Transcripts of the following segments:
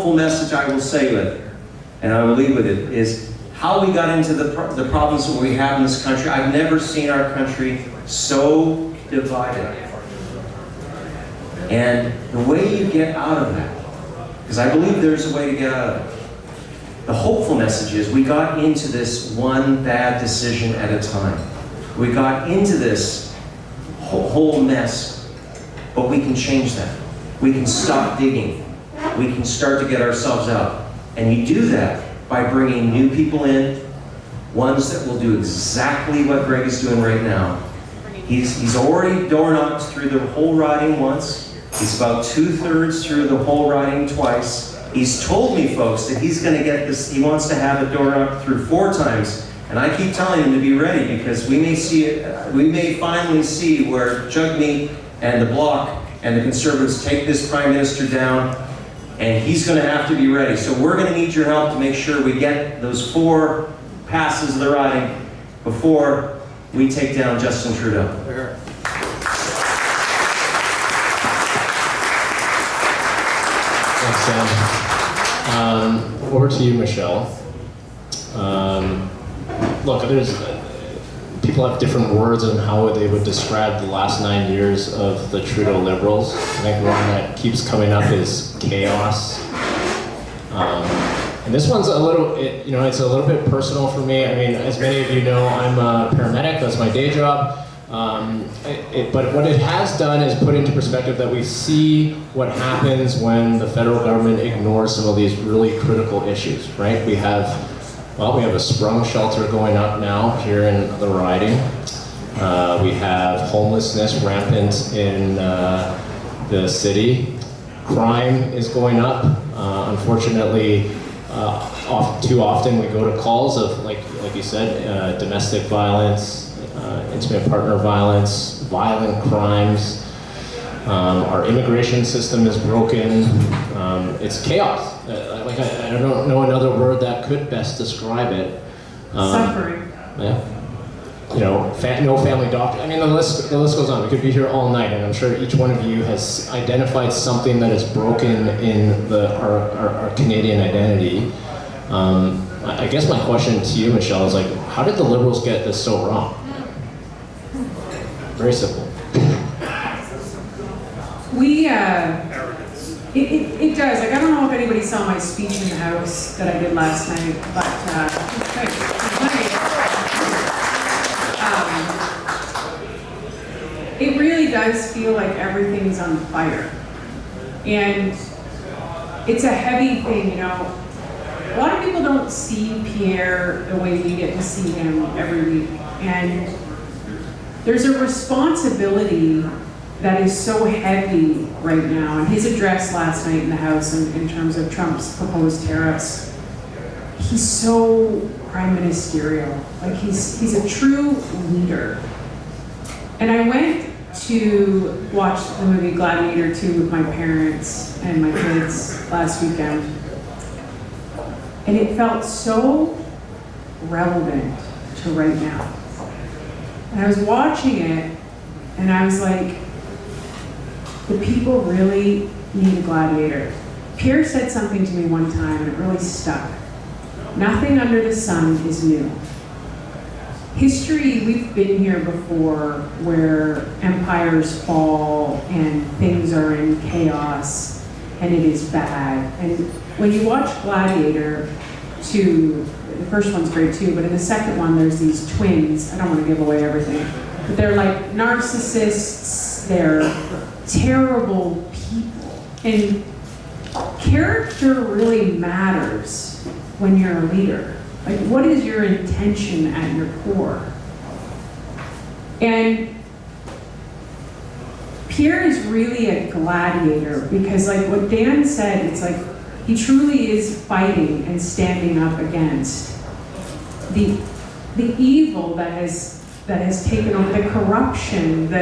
hopeful message I will say with it, and I will leave with it, is how we got into the problems that we have in this country. I've never seen our country so divided. And the way you get out of that, because I believe there's a way to get out of it. The hopeful message is we got into this one bad decision at a time. We got into this whole mess, but we can change that. We can stop digging. We can start to get ourselves out. And you do that by bringing new people in, ones that will do exactly what Greg is doing right now. He's already door-knocked through the whole riding once. He's about 2/3 through the whole riding twice. He's told me, folks, that he's going to get this, he wants to have a door-knock through 4 times. And I keep telling him to be ready, because we may finally see where Jagmeet and the Bloc and the Conservatives take this Prime Minister down, and he's going to have to be ready. So we're going to need your help to make sure we get those 4 passes of the riding before we take down Justin Trudeau. Thanks, Sam. Over to you, Michelle. Look, people have different words on how they would describe the last 9 years of the Trudeau Liberals. I think one that keeps coming up is chaos. And this one's a little, it's a little bit personal for me. I mean, as many of you know, I'm a paramedic. That's my day job. But what it has done is put into perspective that we see what happens when the federal government ignores some of these really critical issues, right? We have a sprung shelter going up now here in the riding. We have homelessness rampant in the city. Crime is going up. Unfortunately, too often we go to calls of, like you said, domestic violence, intimate partner violence, violent crimes. Our immigration system is broken. It's chaos. I don't know another word that could best describe it. Suffering. Yeah. No family doctor. I mean, the list goes on. We could be here all night, and I'm sure each one of you has identified something that is broken in our Canadian identity. I guess my question to you, Michelle, is how did the Liberals get this so wrong? Very simple. It does. I don't know if anybody saw my speech in the House that I did last night, but it really does feel like everything's on fire. And it's a heavy thing, A lot of people don't see Pierre the way we get to see him every week. And there's a responsibility that is so heavy right now. And his address last night in the House in terms of Trump's proposed tariffs, he's so prime ministerial. He's a true leader. And I went to watch the movie Gladiator 2 with my parents and my kids last weekend. And it felt so relevant to right now. And I was watching it, and I was like, the people really need a gladiator. Pierre said something to me one time, and it really stuck. Nothing under the sun is new. History, we've been here before, where empires fall and things are in chaos, and it is bad. And when you watch Gladiator 2, the first one's great too, but in the second one there's these twins. I don't want to give away everything, but they're like narcissists, they're terrible people. And character really matters when you're a leader. What is your intention at your core? And Pierre is really a gladiator, because what Dan said, it's he truly is fighting and standing up against the evil that has taken over, the corruption,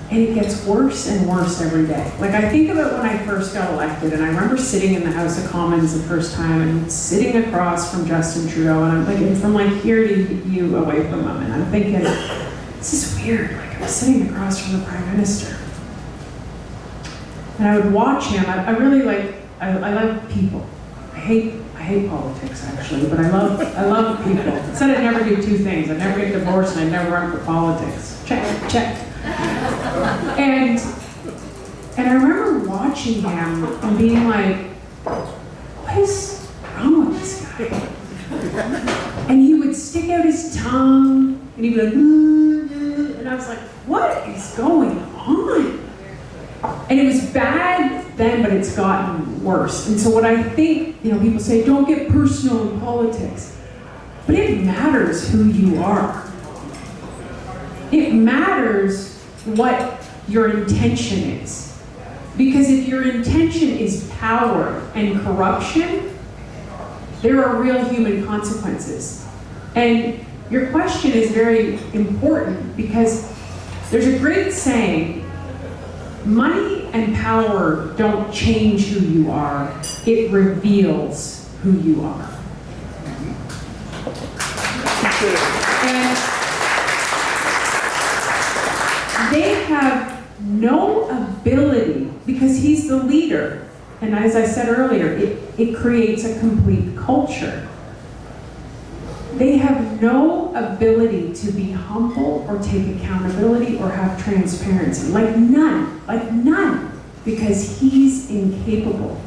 and it gets worse and worse every day. I think of it when I first got elected, and I remember sitting in the House of Commons the first time and sitting across from Justin Trudeau, and I'm from here to you away from him, and I'm thinking, this is weird. I'm sitting across from the Prime Minister. And I would watch him. I really like, I love people. I hate politics actually, but I love people. I said I'd never do two things. I'd never get divorced and I'd never run for politics. Check. And I remember watching him and being like, what is wrong with this guy? And he would stick out his tongue and he'd be like, and I was like, what is going on? And it was bad then, but it's gotten worse. And so what I think, people say, don't get personal in politics. But it matters who you are. It matters what your intention is. Because if your intention is power and corruption, there are real human consequences. And your question is very important because there's a great saying, money and power don't change who you are, it reveals who you are. And they have no ability, because he's the leader, and as I said earlier, it creates a complete culture. They have no ability to be humble or take accountability or have transparency. Like none, because he's incapable.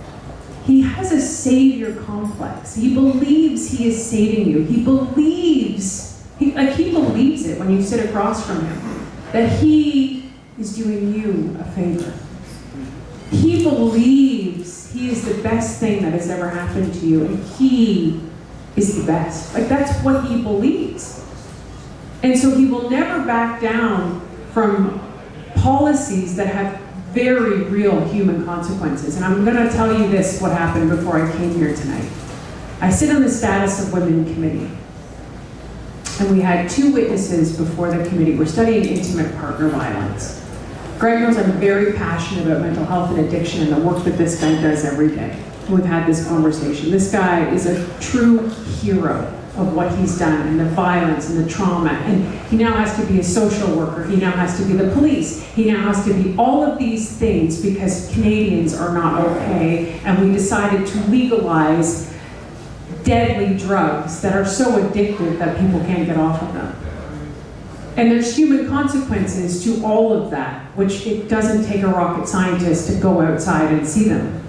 He has a savior complex. He believes he is saving you. He believes it when you sit across from him, that he is doing you a favor. He believes he is the best thing that has ever happened to you, and he is the best. That's what he believes. And so he will never back down from policies that have very real human consequences. And I'm going to tell you this, what happened before I came here tonight. I sit on the Status of Women Committee. And we had 2 witnesses before the committee. We're studying intimate partner violence. Greg knows I'm very passionate about mental health and addiction and the work that this guy does every day. We've had this conversation. This guy is a true hero of what he's done and the violence and the trauma. And he now has to be a social worker. He now has to be the police. He now has to be all of these things because Canadians are not okay. And we decided to legalize deadly drugs that are so addictive that people can't get off of them. And there's human consequences to all of that, which it doesn't take a rocket scientist to go outside and see them.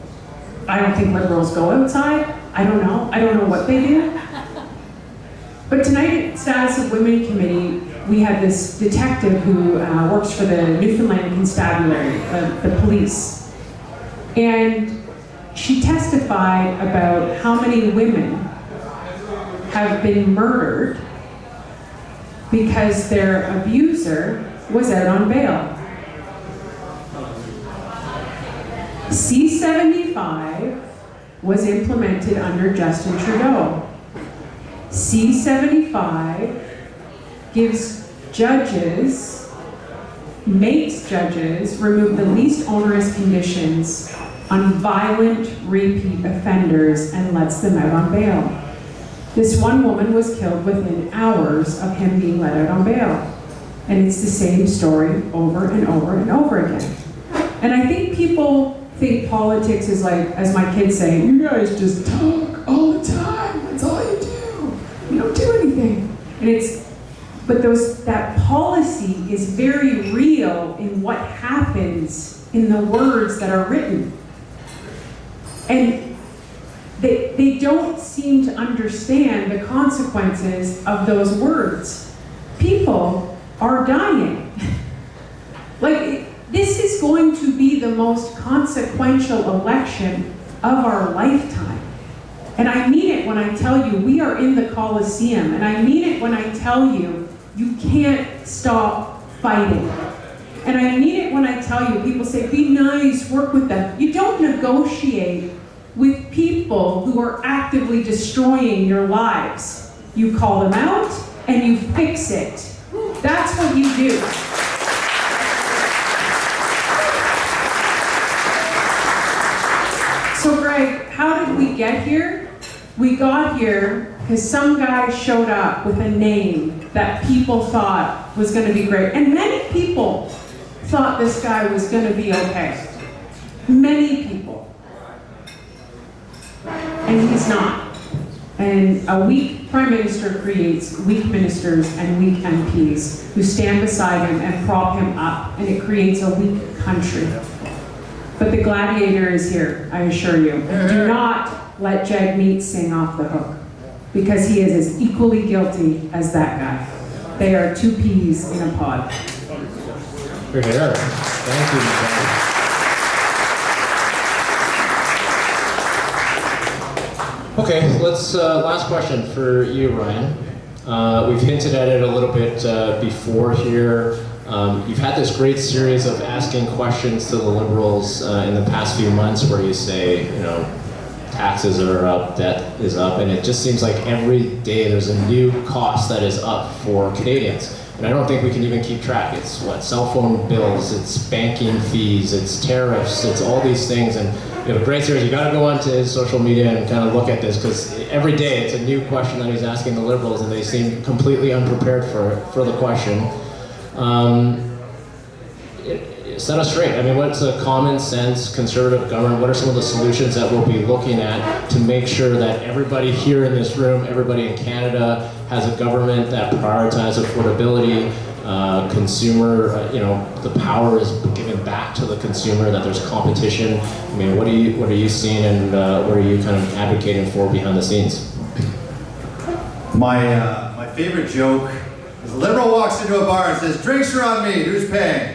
I don't think liberals go outside. I don't know what they do. But tonight at Status of Women Committee, we had this detective who works for the Newfoundland Constabulary, the police. And she testified about how many women have been murdered because their abuser was out on bail. C-75 was implemented under Justin Trudeau. C-75 gives judges, makes judges remove the least onerous conditions on violent repeat offenders and lets them out on bail. This one woman was killed within hours of him being let out on bail. And it's the same story over and over and over again. And I think people think politics is like, as my kids say, you guys just talk all the time. That's all you do. You don't do anything. And that policy is very real in what happens in the words that are written. And they don't seem to understand the consequences of those words. People are dying. This is going to be the most consequential election of our lifetime. And I mean it when I tell you we are in the Coliseum. And I mean it when I tell you you can't stop fighting. And I mean it when I tell you, people say, be nice, work with them. You don't negotiate with people who are actively destroying your lives. You call them out and you fix it. That's what you do. So Greg, how did we get here? We got here because some guy showed up with a name that people thought was going to be great. And many people thought this guy was going to be okay. many people. And he's not. And a weak prime minister creates weak ministers and weak MPs who stand beside him and prop him up, and it creates a weak country. But the gladiator is here, I assure you. And do not let Jagmeet Singh off the hook, because he is as equally guilty as that guy. They are two peas in a pod. You're here. Thank you, Michelle. Okay, let's, last question for you, Ryan. We've hinted at it a little bit before here. You've had this great series of asking questions to the Liberals in the past few months where you say, you know, taxes are up, debt is up, and it just seems like every day there's a new cost that is up for Canadians. And I don't think we can even keep track. It's what, cell phone bills, it's banking fees, it's tariffs, it's all these things. And we have a great series. You got to go onto his social media and kind of look at this, because every day it's a new question that he's asking the Liberals, and they seem completely unprepared for the question. Set us straight. I mean, what's a common sense conservative government? What are some of the solutions that we'll be looking at to make sure that everybody here in this room, everybody in Canada, has a government that prioritizes affordability, consumer, you know, the power is given back to the consumer, that there's competition. I mean, what are you seeing, and what are you kind of advocating for behind the scenes? My favorite joke is a Liberal walks into a bar and says, "Drinks are on me, who's paying?"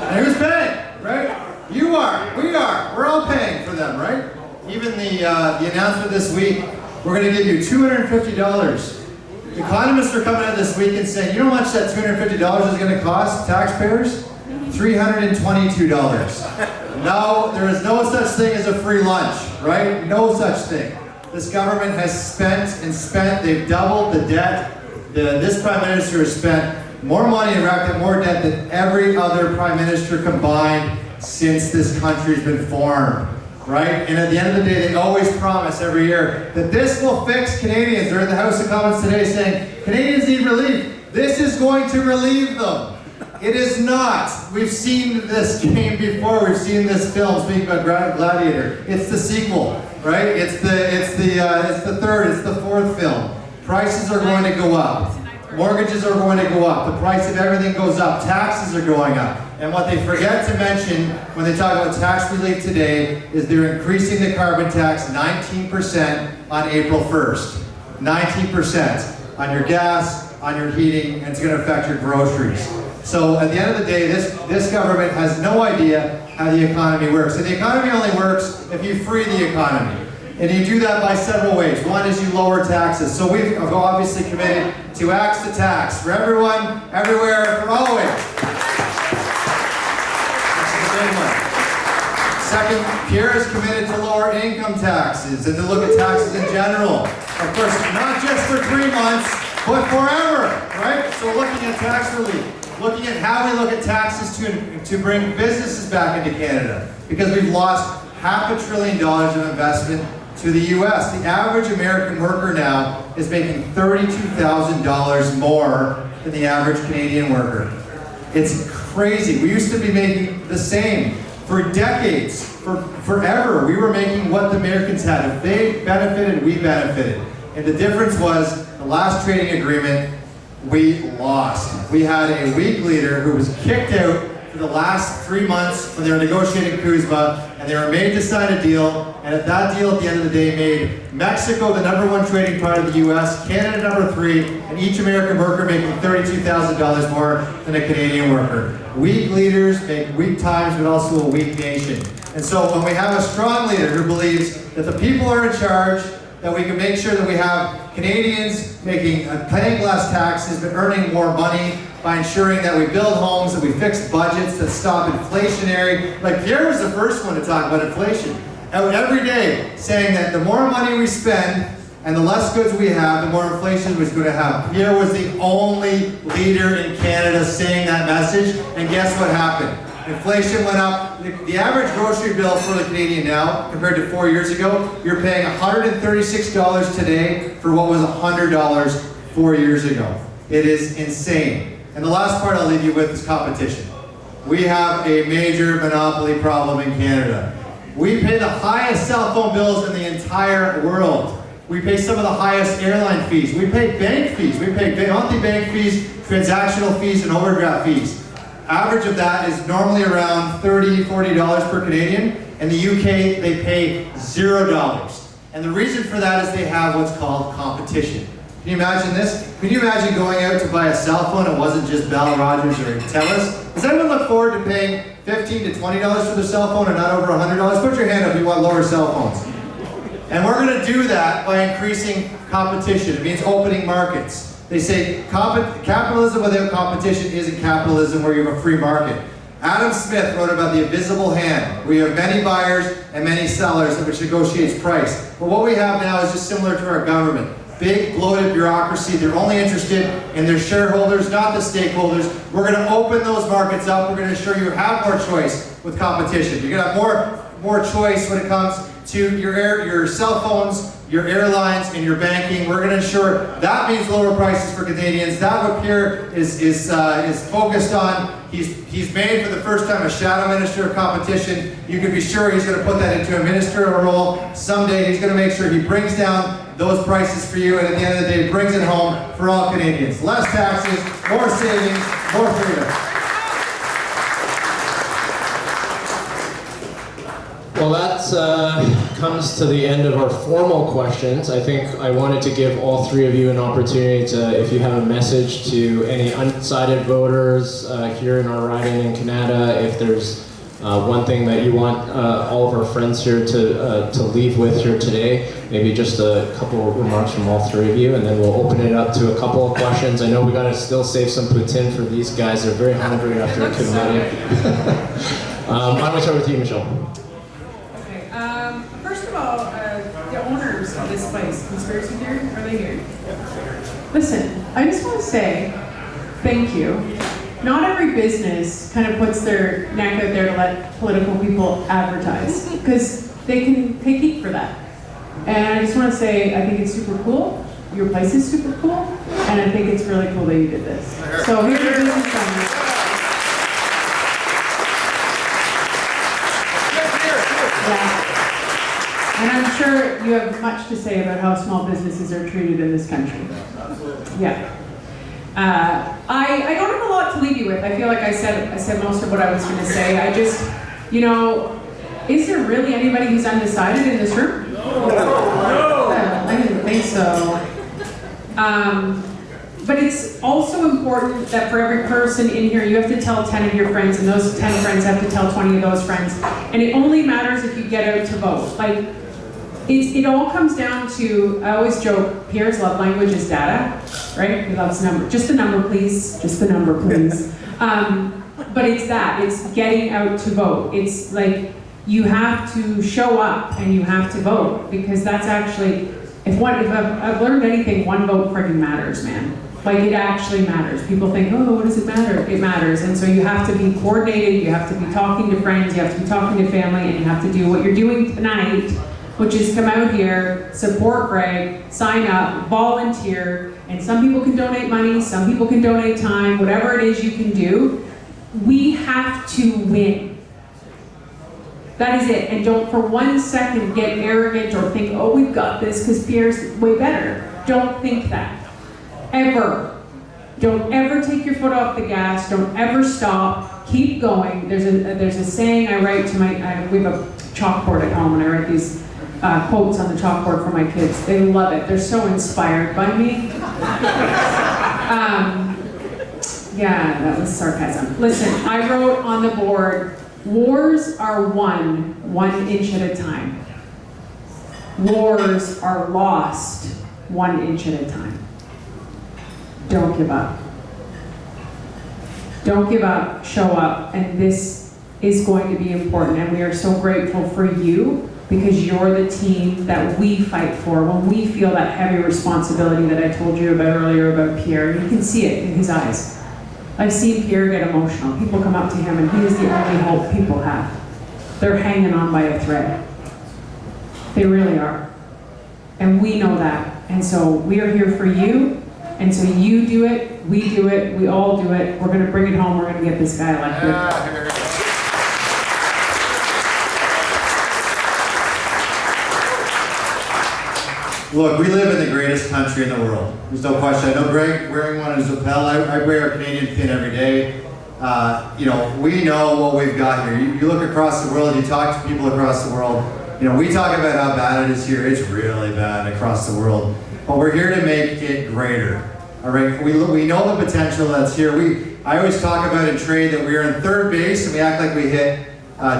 And who's paying, right? You are, we are, we're all paying for them, right? Even the announcement this week, we're going to give you $250. Economists are coming out this week and saying, you know how much that $250 is going to cost taxpayers? $322. No, there is no such thing as a free lunch, right? No such thing. This government has spent and spent. They've doubled the debt. This Prime Minister has spent more money and racked up more debt than every other Prime Minister combined since this country's been formed, right? And at the end of the day, they always promise every year that this will fix Canadians. They're in the House of Commons today saying, Canadians need relief. This is going to relieve them. It is not. We've seen this game before. We've seen this film, speaking about Gladiator. It's the sequel, right? It's the third, it's the fourth film. Prices are going to go up. Mortgages are going to go up. The price of everything goes up. Taxes are going up. And what they forget to mention when they talk about tax relief today is they're increasing the carbon tax 19% on April 1st. 19% on your gas, on your heating, and it's going to affect your groceries. So at the end of the day, this government has no idea how the economy works. And the economy only works if you free the economy. And you do that by several ways. One is you lower taxes. So we've obviously committed to axe the tax for everyone, everywhere, for always. This is the big one. Second, Pierre is committed to lower income taxes and to look at taxes in general. Of course, not just for 3 months, but forever, right? So looking at tax relief, looking at how we look at taxes to bring businesses back into Canada, because we've lost $500 billion of investment to the U.S. The average American worker now is making $32,000 more than the average Canadian worker. It's crazy. We used to be making the same for decades, forever. We were making what the Americans had. If they benefited, we benefited. And the difference was the last trading agreement, we lost. We had a weak leader who was kicked out for the last 3 months when they were negotiating CUSMA, and they were made to sign a deal, and at that deal at the end of the day made Mexico the #1 trading partner of the US, Canada #3, and each American worker making $32,000 more than a Canadian worker. Weak leaders make weak times, but also a weak nation. And so when we have a strong leader who believes that the people are in charge, that we can make sure that we have Canadians paying less taxes but earning more money by ensuring that we build homes, that we fix budgets, that stop inflationary. Like Pierre was the first one to talk about inflation. Out every day saying that the more money we spend and the less goods we have, the more inflation was going to have. Pierre was the only leader in Canada saying that message, and guess what happened? Inflation went up. The average grocery bill for the Canadian now, compared to 4 years ago, you're paying $136 today for what was $100 4 years ago. It is insane. And the last part I'll leave you with is competition. we have a major monopoly problem in Canada. We pay the highest cell phone bills in the entire world. We pay some of the highest airline fees. We pay bank fees. We pay monthly bank fees, transactional fees, and overdraft fees. Average of that is normally around $30, $40 per Canadian. In the UK, they pay $0. And the reason for that is they have what's called competition. Can you imagine this? Can you imagine going out to buy a cell phone? It wasn't just Bell, Rogers, or TELUS. Does anyone look forward to paying $15 to $20 for their cell phone and not over $100? Put your hand up if you want lower cell phones. And we're going to do that by increasing competition. It means opening markets. They say capitalism without competition isn't capitalism where you have a free market. Adam Smith wrote about the invisible hand. We have many buyers and many sellers, which negotiates price. But what we have now is just similar to our government. Big, bloated bureaucracy. They're only interested in their shareholders, not the stakeholders. We're going to open those markets up. We're going to ensure you have more choice with competition. You're going to have more choice when it comes to your cell phones, your airlines, and your banking. We're going to ensure that means lower prices for Canadians. That's what Pierre is focused on. He's made for the first time a shadow minister of competition. You can be sure he's going to put that into a ministerial role. Someday he's going to make sure he brings down those prices for you, and at the end of the day, brings it home for all Canadians. Less taxes, more savings, more freedom. Well, that comes to the end of our formal questions. I think I wanted to give all three of you an opportunity to, if you have a message to any undecided voters here in our riding in Canada, if there's one thing that you want all of our friends here to leave with here today, maybe just a couple of remarks from all three of you, and then we'll open it up to a couple of questions. I know we gotta still save some poutine for these guys. They're very hungry after a committee. Why don't we start with you, Michelle? First of all, the owners of this place, Conspiracy Theory, are they here? Listen, I just want to say thank you. Not every business kind of puts their neck out there to let political people advertise, because they can take heat for that. And I just want to say I think it's super cool. Your place is super cool, and I think it's really cool that you did this. So here's your business owners. Yeah. And I'm sure you have much to say about how small businesses are treated in this country. Absolutely. Yeah. I don't have a lot to leave you with. I feel like I said most of what I was going to say. I just, is there really anybody who's undecided in this room? No. I didn't think so. But it's also important that for every person in here, you have to tell 10 of your friends, and those 10 friends have to tell 20 of those friends. And it only matters if you get out to vote. Like, it all comes down to, I always joke, Pierre's love language is data, right? He loves number. Just the number, please. Just the number, please. But it's that. It's getting out to vote. It's like, you have to show up and you have to vote, because that's actually, if I've learned anything, one vote freaking matters, man. Like, it actually matters. People think, oh, what does it matter? It matters. And so you have to be coordinated, you have to be talking to friends, you have to be talking to family, and you have to do what you're doing tonight, which is come out here, support Greg, sign up, volunteer, and some people can donate money, some people can donate time, whatever it is you can do. We have to win. That is it. And don't for 1 second get arrogant or think, oh, we've got this because Pierre's way better. Don't think that. Ever. Don't ever take your foot off the gas. Don't ever stop. Keep going. There's a saying I write to we have a chalkboard at home, and I write these quotes on the chalkboard for my kids. They love it. They're so inspired by me. Yeah, that was sarcasm. Listen, I wrote on the board, wars are won 1 inch at a time. Wars are lost 1 inch at a time. Don't give up. Don't give up, show up, and this is going to be important, and we are so grateful for you, because you're the team that we fight for when we feel that heavy responsibility that I told you about earlier about Pierre. You can see it in his eyes. I've seen Pierre get emotional. People come up to him and he is the only hope people have. They're hanging on by a thread. They really are. And we know that. And so we are here for you. And so you do it We do it, we all do it. We're gonna bring it home, we're gonna get this guy elected. Look, we live in the greatest country in the world. There's no question. I know Greg wearing one in his lapel. I wear a Canadian pin every day. We know what we've got here. You look across the world, you talk to people across the world. We talk about how bad it is here. It's really bad across the world. But we're here to make it greater. All right, we know the potential that's here. I always talk about in trade that we're in third base and we act like we hit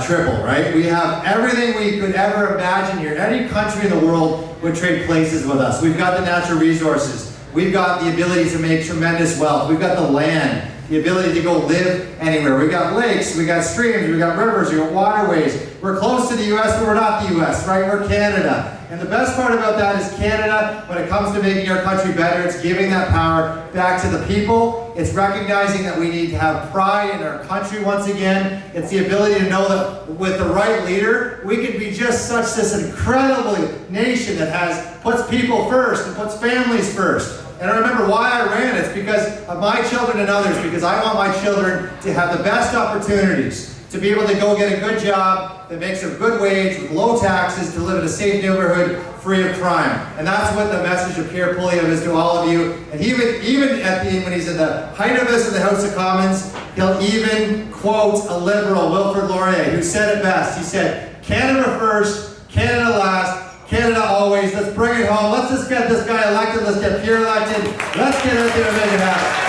triple, right? We have everything we could ever imagine here. Any country in the world would trade places with us. We've got the natural resources. We've got the ability to make tremendous wealth. We've got the land, the ability to go live anywhere. We've got lakes, we've got streams, we've got rivers, we've got waterways. We're close to the US, but we're not the US, right? We're Canada. And the best part about that is Canada, when it comes to making our country better, it's giving that power back to the people. It's recognizing that we need to have pride in our country once again. It's the ability to know that with the right leader, we can be just such this incredible nation that puts people first and puts families first. And I remember why I ran. It's because of my children and others, because I want my children to have the best opportunities, to be able to go get a good job that makes a good wage with low taxes, to live in a safe neighborhood free of crime. And that's what the message of Pierre Poilievre is to all of you. And even at the end, when he's in the height of this in the House of Commons, he'll even quote a liberal, Wilfrid Laurier, who said it best. He said, "Canada first, Canada last, Canada always. Let's bring it home. Let's just get this guy elected. Let's get Pierre elected. Let's get everything to make it happen."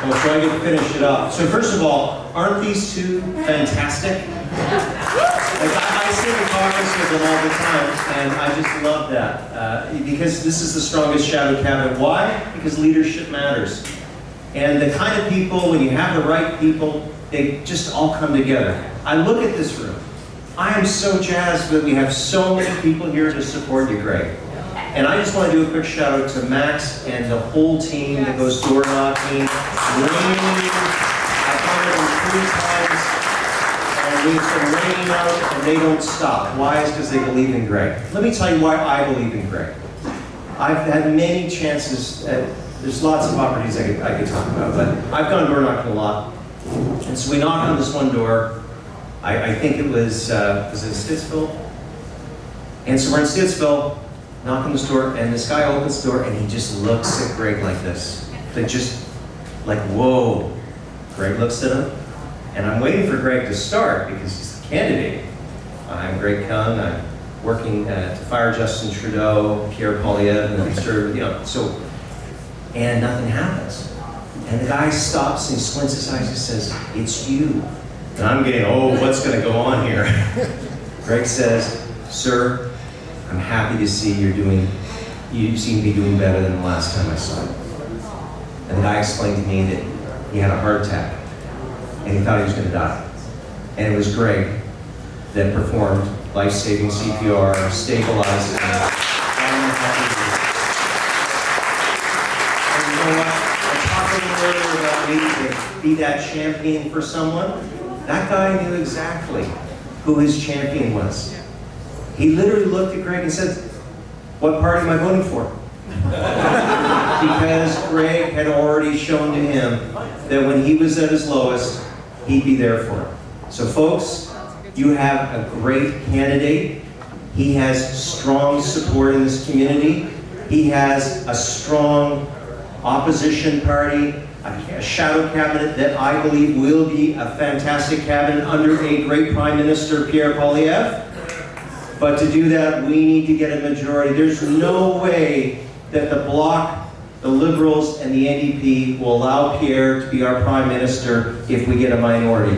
Well, so I get to finish it up. So first of all, aren't these two fantastic? I sit in caucus with them all the time, and I just love that. Because this is the strongest shadow cabinet. Why? Because leadership matters. And the kind of people, when you have the right people, they just all come together. I look at this room. I am so jazzed that we have so many people here to support you, Greg. And I just want to do a quick shout out to Max and the whole team that goes door knocking, raining. I've gone to them 3 times, and it's been raining out, and they don't stop. Why? Is because they believe in Greg. Let me tell you why I believe in Greg. I've had many chances. There's lots of opportunities I could talk about, but I've gone door knocking a lot. And so we knock on this one door. I think it was it Stittsville? And so we're in Stittsville. Knock on this door, and this guy opens the door, and he just looks at Greg like this. Like, whoa. Greg looks at him, and I'm waiting for Greg to start because he's the candidate. I'm Greg Kung. I'm working to fire Justin Trudeau, Pierre Poilievre, and and nothing happens. And the guy stops and he squints his eyes and says, "It's you." And I'm getting, what's going to go on here? Greg says, "Sir, I'm happy to see you seem to be doing better than the last time I saw you." And the guy explained to me that he had a heart attack and he thought he was going to die. And it was Greg that performed life-saving CPR, stabilized him. And you know what? I talked a little earlier about needing to be that champion for someone. That guy knew exactly who his champion was. He literally looked at Greg and said, "What party am I voting for?" Because Greg had already shown to him that when he was at his lowest, he'd be there for him. So folks, you have a great candidate. He has strong support in this community. He has a strong opposition party, a shadow cabinet that I believe will be a fantastic cabinet under a great Prime Minister, Pierre Poilievre. But to do that, we need to get a majority. There's no way that the Bloc, the Liberals, and the NDP will allow Pierre to be our Prime Minister if we get a minority.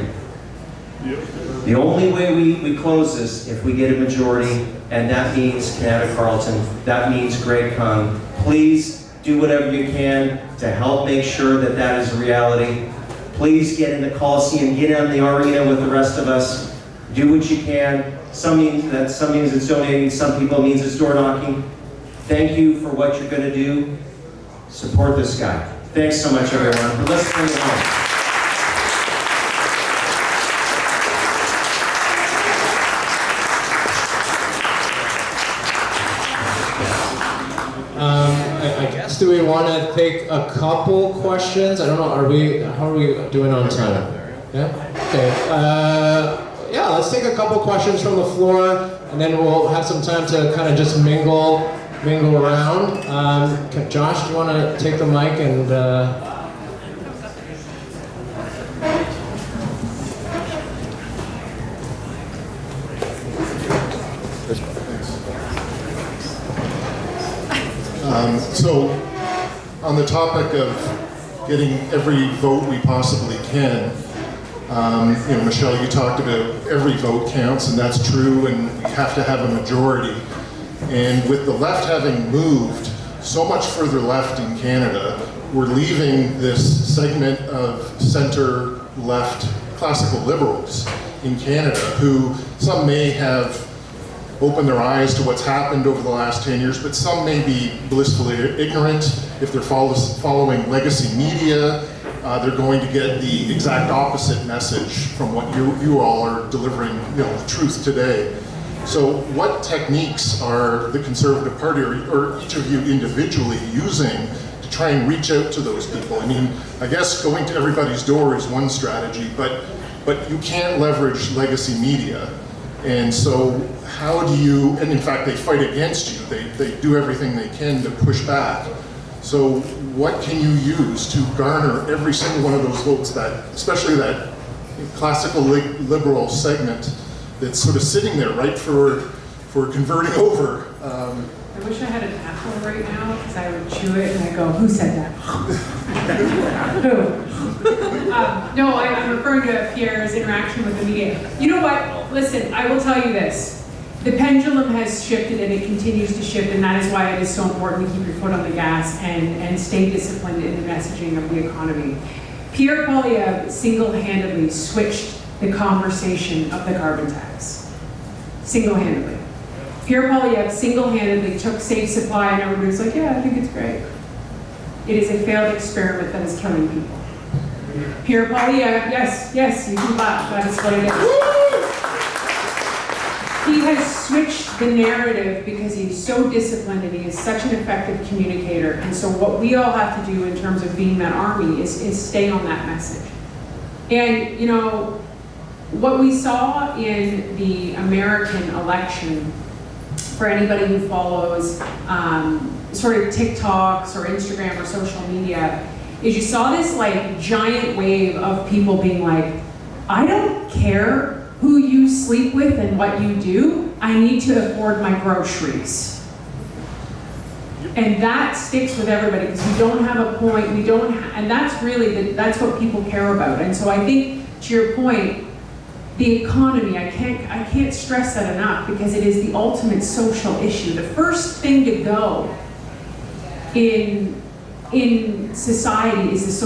The only way we close this if we get a majority, and that means Canada Carleton, that means Greg Kung. Please do whatever you can to help make sure that that is a reality. Please get in the Coliseum, get in the arena with the rest of us. Do what you can. Some means it's donating, some people means it's door knocking. Thank you for what you're going to do. Support this guy. Thanks so much, everyone. Let's bring it home. want to take a couple questions? I don't know. How are we doing on time? Yeah. Okay. Yeah. Let's take a couple questions from the floor, and then we'll have some time to kind of just mingle around. Josh, do you want to take the mic and? So, on the topic of getting every vote we possibly can, Michelle, you talked about every vote counts, and that's true, and we have to have a majority. And with the left having moved so much further left in Canada, we're leaving this segment of center-left classical liberals in Canada who some may have open their eyes to what's happened over the last 10 years, but some may be blissfully ignorant. If they're following legacy media, they're going to get the exact opposite message from what you all are delivering, the truth today. So what techniques are the Conservative Party or each of you individually using to try and reach out to those people? I mean, I guess going to everybody's door is one strategy, but you can't leverage legacy media. And so how do you, and in fact they fight against you, they do everything they can to push back. So what can you use to garner every single one of those votes, especially that classical liberal segment that's sort of sitting there, right, for converting over? I wish I had an apple right now, because I would chew it and I go, who said that? Who? No, I'm referring to Pierre's interaction with the media. You know what? Listen, I will tell you this. The pendulum has shifted and it continues to shift, and that is why it is so important to keep your foot on the gas and stay disciplined in the messaging of the economy. Pierre Poilievre single-handedly switched the conversation of the carbon tax. Single-handedly. Pierre Poilievre single-handedly took safe supply and everybody was like, yeah, I think it's great. It is a failed experiment that is killing people. Pierre Poilievre, yes, you can laugh, that is what it is. He has switched the narrative because he's so disciplined and he is such an effective communicator. And so what we all have to do in terms of being that army is stay on that message. And what we saw in the American election, for anybody who follows sort of TikToks or Instagram or social media, is you saw this like giant wave of people being like, I don't care who you sleep with and what you do, I need to afford my groceries. And that sticks with everybody because we don't have a point, and that's really, that's what people care about. And so I think, to your point, the economy, I can't stress that enough because it is the ultimate social issue. The first thing to go in society is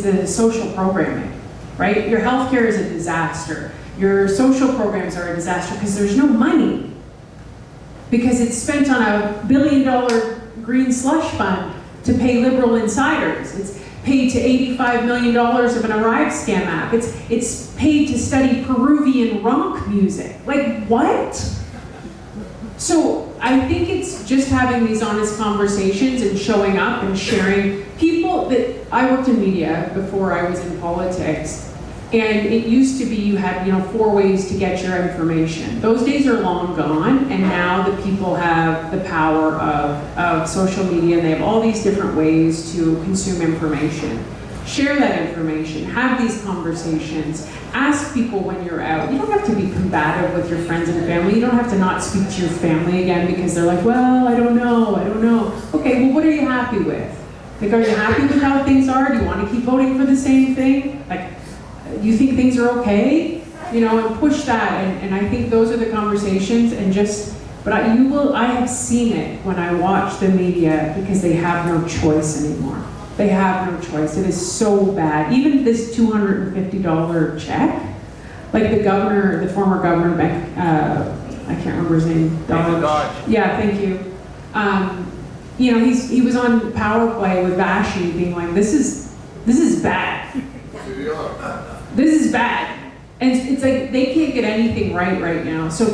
the social programming, right? Your healthcare is a disaster. Your social programs are a disaster because there's no money. Because it's spent on a $1 billion green slush fund to pay liberal insiders. It's paid to $85 million of an Arrive scam app. It's paid to study Peruvian rock music. Like, what? So I think it's just having these honest conversations and showing up and sharing. People that, I worked in media before I was in politics, and it used to be you had 4 ways to get your information. Those days are long gone, and now the people have the power of social media, and they have all these different ways to consume information. Share that information, have these conversations, ask people when you're out. You don't have to be combative with your friends and family. You don't have to not speak to your family again because they're like, well, I don't know. Okay, well, what are you happy with? Like, are you happy with how things are? Do you want to keep voting for the same thing? Like, you think things are okay? And push that. And I think those are the conversations, and but I have seen it when I watch the media because they have no choice anymore. They have no choice. It is so bad. Even this $250 check, like the former governor, I can't remember his name. Dodge. Yeah, thank you. He was on Power Play with Vashi being like, this is bad. This is bad. And it's like they can't get anything right now. So